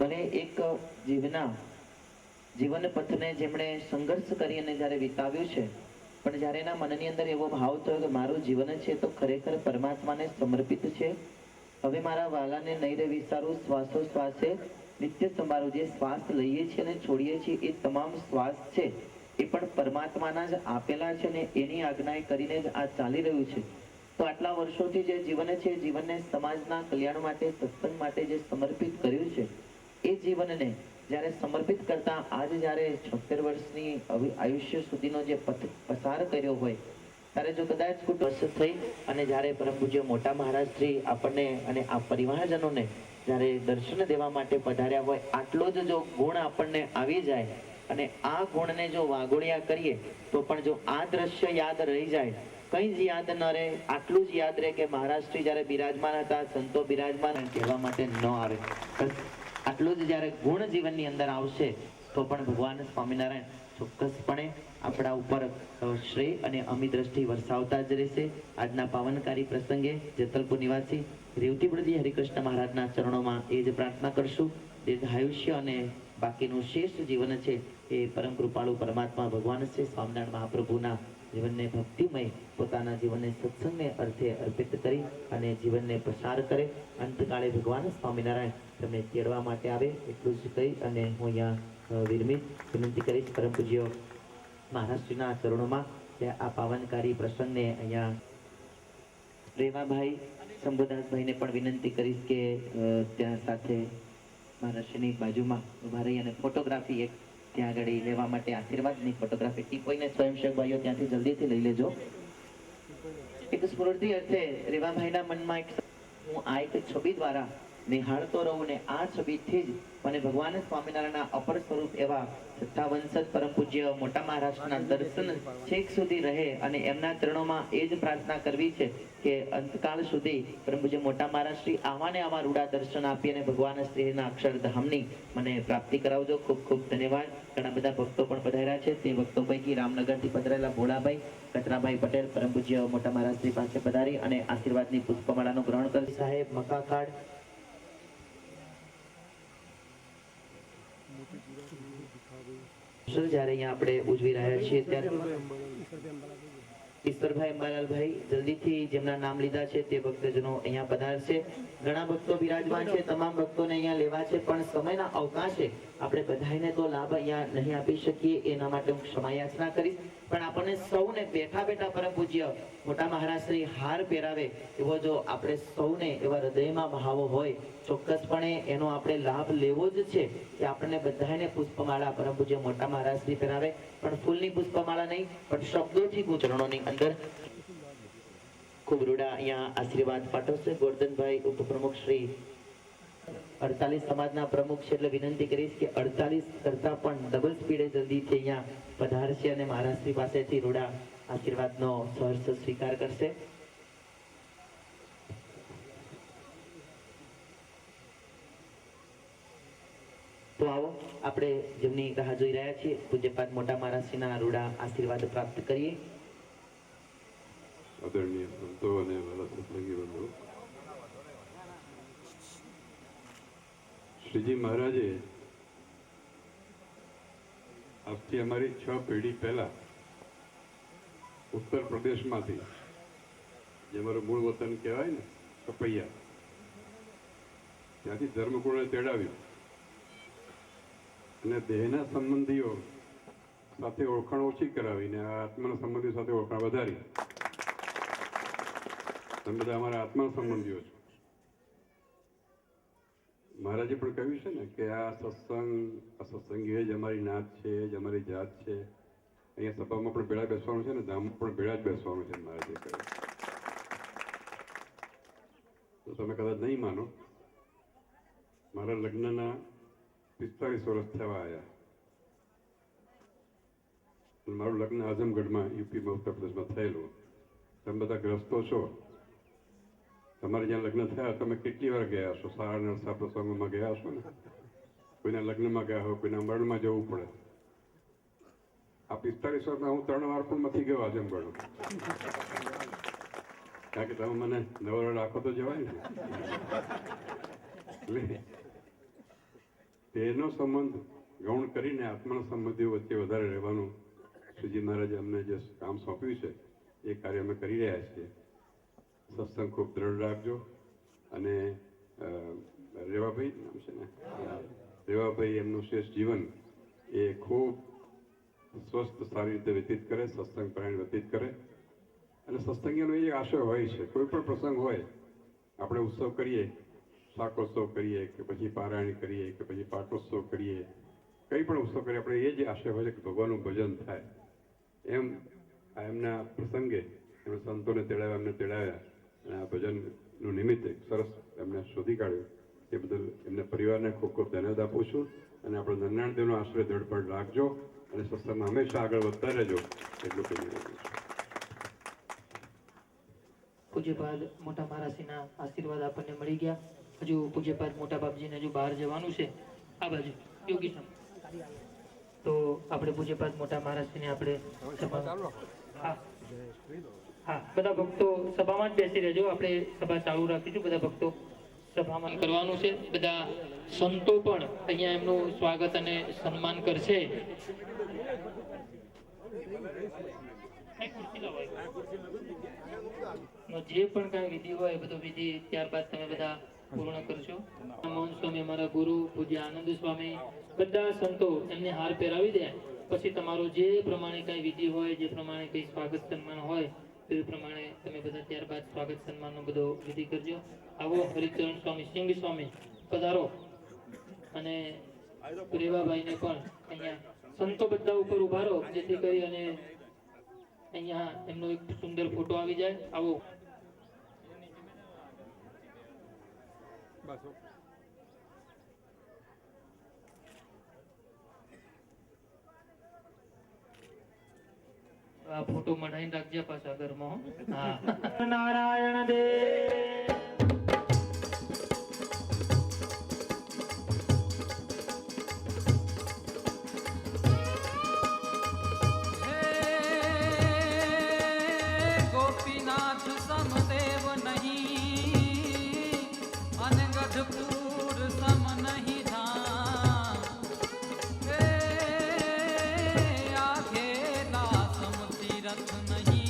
ભલે એક જીવના જીવન પથને જેમણે સંઘર્ષ કરી અને જ્યારે વિતાવ્યું છે, પણ જ્યારે એના મનની અંદર એવો ભાવ થયો કે મારું જીવન છે તો ખરેખર પરમાત્માને સમર્પિત છે. હવે મારા વાલાને નહીં રે વિચારું, શ્વાસે નિત્ય તમારું જે શ્વાસ લઈએ છીએ અને છોડીએ છીએ એ તમામ શ્વાસ છે એ પણ પરમાત્માના જ આપેલા છે ને એની આજ્ઞાએ કરીને જ આ ચાલી રહ્યું છે. તો આટલા વર્ષોથી જે જીવન છે, જીવનને સમાજના કલ્યાણ માટે, સત્સંગ માટે જે સમર્પિત કર્યું છે, એ જીવનને જ્યારે સમર્પિત કરતા આજ જ્યારે 76 વર્ષની આયુષ્ય સુધીનો જે પથ પસાર કર્યો હોય, ત્યારે જો કદાચ વર્ષ થઈ અને જ્યારે પરમ પૂજ્ય મોટા મહારાજ શ્રી આપણને અને આ પરિવારજનોને જ્યારે દર્શન દેવા માટે પધાર્યા હોય, આટલો જ જો ગુણ આપણને આવી જાય અને આ ગુણને જો વાગોળ્યા કરીએ તો પણ જો આ દ્રશ્ય યાદ રહી જાય, કંઈ જ યાદ ન રહે, આટલું જ યાદ રહે કે મહારાજ શ્રી જ્યારે બિરાજમાન હતા, સંતો બિરાજમાન કહેવા માટે ન આવે. આટલું જ જ્યારે ગુણ જીવનની અંદર આવશે તો પણ ભગવાન સ્વામિનારાયણ ચોક્કસપણે આપણા ઉપર શ્રેય અને અમી દ્રષ્ટિ વરસાવતા જ રહેશે. આજના પાવનકારી પ્રસંગે જેતલપુર નિવાસી રેવતીબળજી હરિકૃષ્ણ મહારાજના ચરણોમાં એ જ પ્રાર્થના કરશું. દીર્ઘાયુષ્ય અને બાકીનું શેષ જીવન છે એ પરમ કૃપાળુ પરમાત્મા ભગવાન છે સ્વામિનારાયણ મહાપ્રભુના જીવનને ભક્તિમય પોતાના જીવનને સત્સંગને અર્થે અર્પિત કરી અને જીવનને પ્રસાર કરે. અંતકાળે ભગવાન સ્વામિનારાયણ તમને તેડવા માટે આવે એટલું જ કહી અને હું અહીંયા વિનંતી કરીશ પરમ પૂજ્ય મહારાષ્ટ્રના ચરણોમાં આ પાવનકારી પ્રસંગને અહીંયા રેવાભાઈ શંભુદાસભાઈને પણ વિનંતી કરીશ કે ત્યાં સાથે મહારાષ્ટ્રની બાજુમાં ઉભા રહી અને ફોટોગ્રાફી એક ત્યાં આગળ લેવા માટે આશીર્વાદની ફોટોગ્રાફી ટીપોઈને સ્વયંસેવક ભાઈઓ ત્યાંથી જલ્દીથી લઈ લેજો. એક સ્મૃતિ અર્થે રેવાભાઈના મનમાં હું આ એક છબી દ્વારા નિહાળતો રહું ને આ છબીથી જ મને ભગવાન સ્વામિનારાયણના અપર સ્વરૂપ એવા છઠ્ઠા વંશજ પરમ પૂજ્ય મોટા મહારાષ્ટ્રના દર્શન છેક સુધી રહે અને એમના ચરણોમાં એ જ પ્રાર્થના કરવી છે કે અંતકાળ સુધી પરમ પૂજ્ય મોટા મહારાજ શ્રી આવા ને આવા રૂડા દર્શન આપી અને ભગવાન શ્રીના અક્ષરધામની મને પ્રાપ્તિ કરાવજો. ખૂબ ખૂબ ધન્યવાદ. ઘણા બધા ભક્તો પણ પધાર્યા છે. તે ભક્તો પૈકી રામનગરથી પધારેલા ભોળાભાઈ કચરાભાઈ પટેલ પરમ પૂજ્ય મોટા મહારાજ શ્રી પાસે પધારી અને આશીર્વાદની પુષ્પમાળાનું ગ્રહણ કરી. સાહેબ મકાકાડ જ્યારે અહીંયા આપણે ઉજવી રહ્યા છીએ ત્યારે ઈશ્વરભાઈ અંબાલાલભાઈ જલ્દીથી જેમના નામ લીધા છે તે ભક્તજનો અહીંયા પધારશે. ઘણા ભક્તો બિરાજમાન છે, તમામ ભક્તોને અહીંયા લેવા છે, પણ સમયના અવકાશે આપણે બધાને તો લાભ અહીંયા નહીં આપી શકીએ. એના માટે હું ક્ષમા યાચના કરીશ. પણ આપણને સૌને બેઠા બેઠા પરમ પૂજ્ય મોટા મહારાજ શ્રી હાર પહેરાવે એવો જો આપણે સૌને એવા હૃદયમાં ભાવો હોય, ચોક્કસપણે એનો આપણે લાભ લેવો જ છે કે આપણને બધાને પુષ્પમાળા પરમ પૂજ્ય મોટા મહારાજ શ્રી પહેરાવે, પણ ફૂલની પુષ્પમાળા નહીં પણ શબ્દોથી ચરણોની અંદર ખૂબ રૂડા અહીંયા આશીર્વાદ પાઠવશે. ગોરધનભાઈ ઉપપ્રમુખ શ્રી 48 સમાજના પ્રમુખ છે એટલે વિનંતી કરીશ કે 48 કરતા પણ ડબલ સ્પીડે જલ્દીથી અહીંયા પધારશે અને મહારાજ શ્રી પાસેથી રૂડા આશીર્વાદનો સહર્ષ સ્વીકાર કરશે. તો આવો આપણે જેમની રાહ જોઈ રહ્યા છીએ પૂજ્યપાદ મોટા મહારાજશ્રીના રૂડા આશીર્વાદ પ્રાપ્ત કરીએ. આદરણીય સંતો અને વાલા સત્સંગી બંધો, શ્રીજી મહારાજે આજથી અમારી 6 પેઢી પહેલા ઉત્તર પ્રદેશમાંથી, જે અમારું મૂળ વતન કહેવાય ને કપૈયા, ત્યાંથી ધર્મકુળને તેડાવ્યું અને દેહના સંબંધીઓ સાથે ઓળખાણ ઓછી કરાવીને આ આત્માના સંબંધીઓ સાથે ઓળખાણ વધારી. તમે બધા અમારા આત્મા સંબંધીઓ છો. મહારાજે પણ કહ્યું છે ને કે આ સત્સંગી જ અમારી નાત છે, જ અમારી જાત છે. અહીંયા સભામાં પણ ભેળા બેસવાનું છે ને ધામમાં પણ ભેળા જ બેસવાનું છે મહારાજે કહ્યું. તો તમે કદાચ નહીં માનો, મારા લગ્નના 45 વર્ષ થવા આવ્યા. મારું લગ્ન આઝમગઢમાં યુપીમાં ઉત્તર પ્રદેશમાં થયેલું. તમે બધા ગ્રસ્તો છો, તમારે જ્યાં લગ્ન થયા તમે કેટલી વાર ગયા હશો? સારા નરસા પ્રસંગોમાં ગયા હશો ને. કોઈના લગ્નમાં ગયા હોય, કોઈના મરણમાં જવું પડે. આ 45 વર્ષમાં હું 3 વાર પણ નથી ગયો આઝમગઢ. કારણ કે તમે મને નવરો રાખો તો જવાય ને. તેનો સંબંધ ગૌણ કરીને આત્માના સંબંધીઓ વચ્ચે વધારે રહેવાનું શ્રીજી મહારાજે અમને જે કામ સોંપ્યું છે એ કાર્ય અમે કરી રહ્યા છીએ. સત્સંગ ખૂબ દ્રઢ રાખજો. અને રેવાભાઈ નામ છે ને, રેવાભાઈ એમનું શ્રેષ્ઠ જીવન એ ખૂબ સ્વસ્થ સારી રીતે વ્યતીત કરે, સત્સંગ પરાયણ વ્યતીત કરે. અને સત્સંગીનો એ આશય હોય છે, કોઈ પણ પ્રસંગ હોય, આપણે ઉત્સવ કરીએ, શાકોત્સવ કરીએ કે પછી પારાયણ કરીએ કે પછી પાટોત્સવ કરીએ, કંઈ પણ ઉત્સવ કરીએ, આપણે એ જ આશય હોય છે કે ભગવાનનું ભજન થાય. એમ આ એમના પ્રસંગે એમણે સંતોને તેડાવ્યા, એમને તેડાવ્યા અને આ ભજનનું નિમિત્ત એક સરસ એમને શોધી કાઢ્યું. એ બદલ એમને પરિવારને ખૂબ ખૂબ ધન્યવાદ આપું છું. અને આપણે નારાયણ દેવનો આશ્રય દૃઢપણ રાખજો અને સત્સંગમાં હંમેશા આગળ વધતા રહેજો એટલું કહી રહ્યું છું. પૂજ્યપાદ મોટા મહારાજના આશીર્વાદ આપણને મળી ગયા. હજુ પૂજ્યપાદ મોટા બાપજીને હજુ બહાર જવાનું છે, આ બાજુ યોગી સમ. તો આપણે પૂજ્યપાદ મોટા મહારાજને આપણે હા બધા ભક્તો સભામાં જ બેસી રહેજો. આપણે સભા ચાલુ રાખીશું. બધા ભક્તો સભામાં કરવાનું છે. બધા સંતો પણ અહીંયા એમનું સ્વાગત અને સન્માન કરશે. જે પણ કઈ વિધિ હોય એ બધો વિધિ ત્યારબાદ તમે બધા પૂર્ણ કરશો. મોહન સ્વામી અમારા ગુરુ પૂજ્ય આનંદ સ્વામી બધા સંતો એમને હાર પહેરાવી દે પછી તમારું જે પ્રમાણે કઈ વિધિ હોય, જે પ્રમાણે કઈ સ્વાગત સન્માન હોય તે પ્રમાણે તમે બધા ત્યારબાદ સ્વાગત સન્માનનો બધો વિધિ કરજો. આવો હરિચરણ સ્વામી, સિંહ સ્વામી પધારો. અને રેવાભાઈને પણ અહીંયા સંતો બધા ઉપર ઉભા રહો જેથી કરી અને અહીંયા એમનો એક સુંદર ફોટો આવી જાય. આવો આ ફોટો મઢાઈને રાખજે પાછા ઘરમાં. હા નારાયણ દેવ. गोपीनाथ समदेव नहीं अनगढ़पुर सम नहीं धाम आघेला सम तीरथ नहीं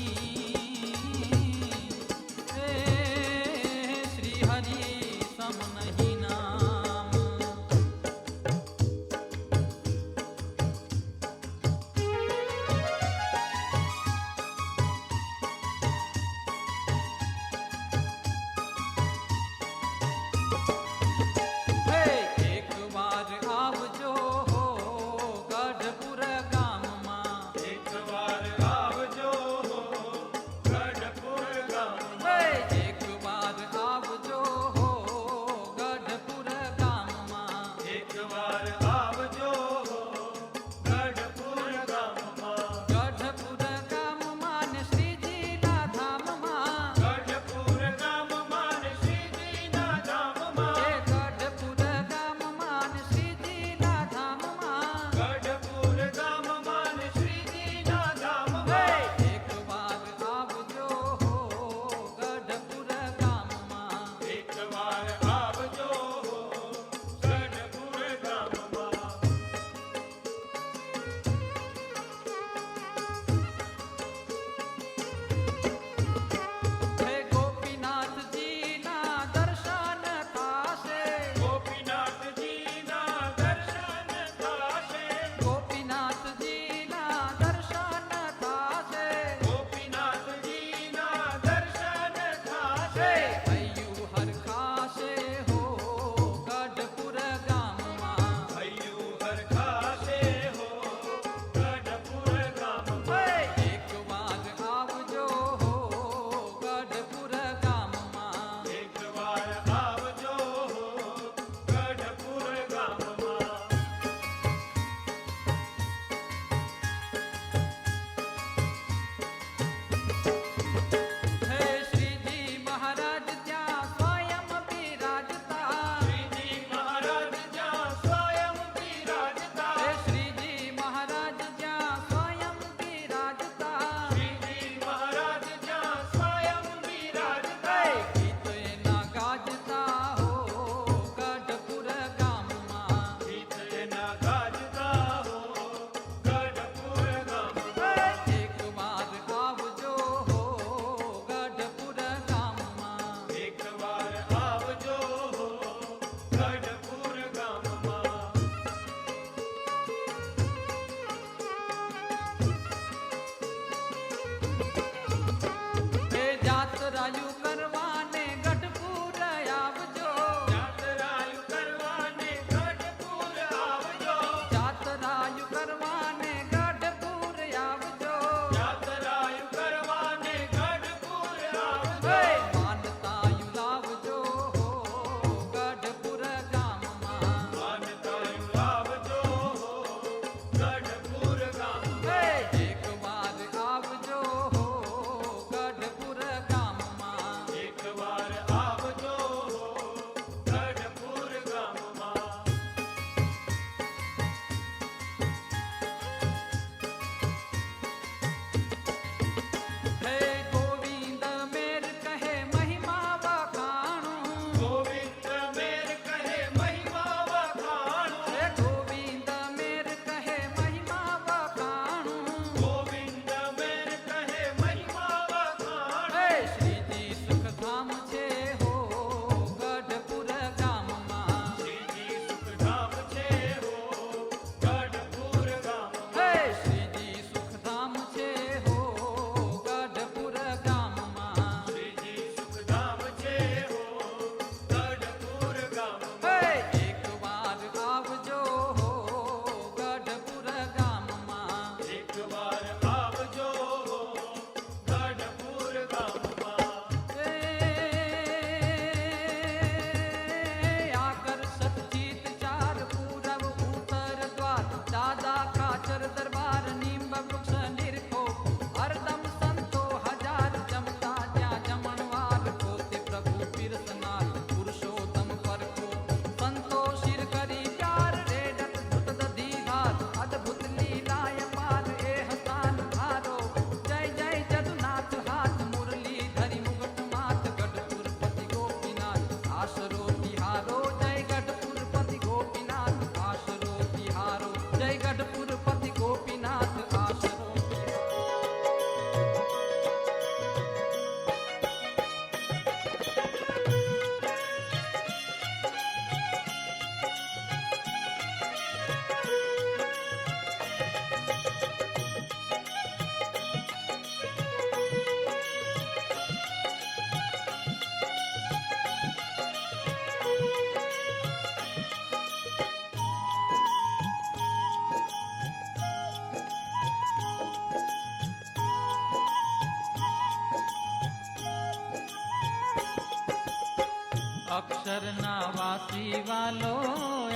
અક્ષરના વાસી વાલો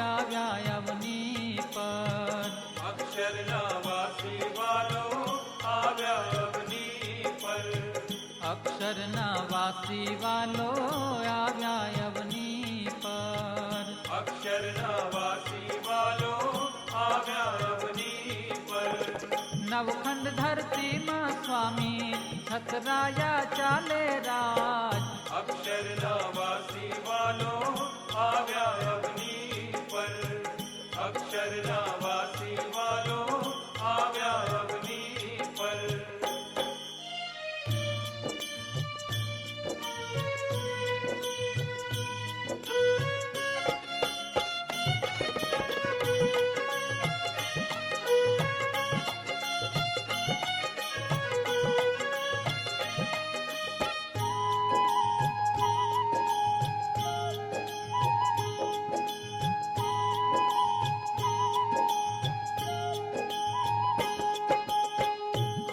આવ્યા અવની પર. અક્ષરના વાસી વાલો આવ્યા અવની પર. અક્ષરના વાસી વાલો આવ્યા અવની પર. અક્ષરના વાસી વાલો આવ્યા અવની પર. નવખંડ ધરતીમાં સ્વામી છતરાયા ચાલે રાજ. અક્ષરના વાસી વાલો આવ્યા અવની પર. અક્ષરના વાસી વાલો આવ્યા અવની પર.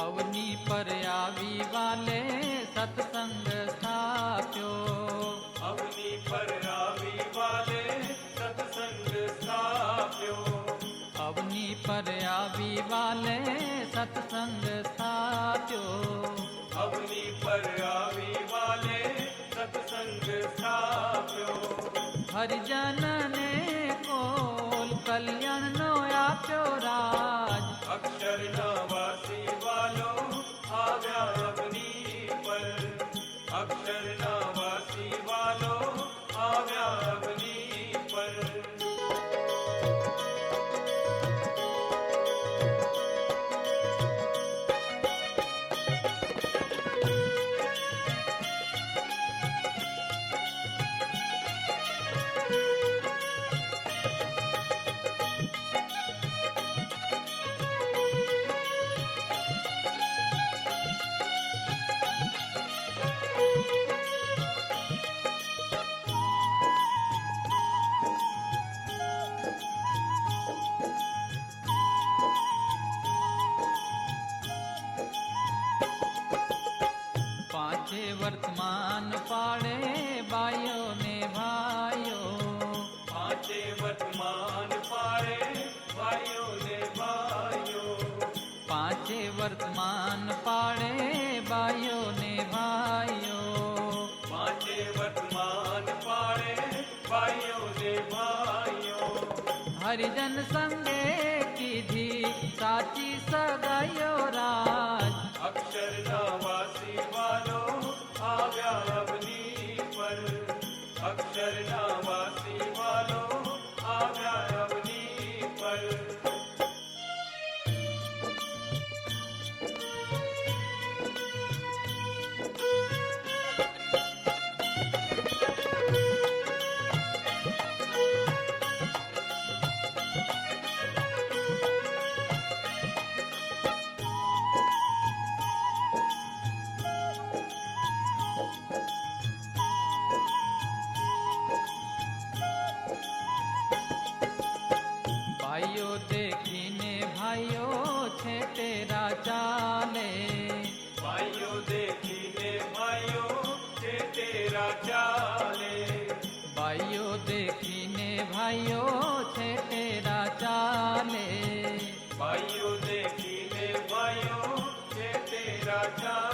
અવની પર આવી વાલે સત્સંગ સ્થાપ્યો. અવની પર આવી વાલે સત્સંગ સ્થાપ્યો. અવની પર આવી વાલે સત્સંગ સ્થાપ્યો. અવની પર આવી વાલે સત્સંગ સ્થાપ્યો. હરિજનને કોલ કલ્યાણનો આપ્યો રાજ. અક્ષરના વાસી વાલો આવ્યા અવની પર. અક્ષરના વાસી વાલો આવ્યા અવની પર. પાંચે વર્તમાન પાડે બાયો ને ભાઈઓ. પાંચે વર્તમાન પાડે ભાઈઓ ને ભાઈઓ. પાંચે વર્તમાન પાડે બાયો ને ભાઈઓ. પાંચે વર્તમાન પાડે ભાઈઓ ને ભાઈઓ. હરિજન સંગે કીધી સાચી સગાઈઓ રાજ. અક્ષરના વાસી વાલો આવ્યા અવની પર. અક્ષરના વાસી વાલો આવ્યા અવની પર. ભાઈઓ દેખીને ભાઈઓ છે તેરા ચાલે. ભાઈઓ દેખીને ભાઈઓ છે તેરા ચાલે. ભાઈઓ દેખીને ભાઈઓ છે તેરા ચાલે. ભાઈઓ દેખીને ભાઈઓ છે તેરા ચાલે.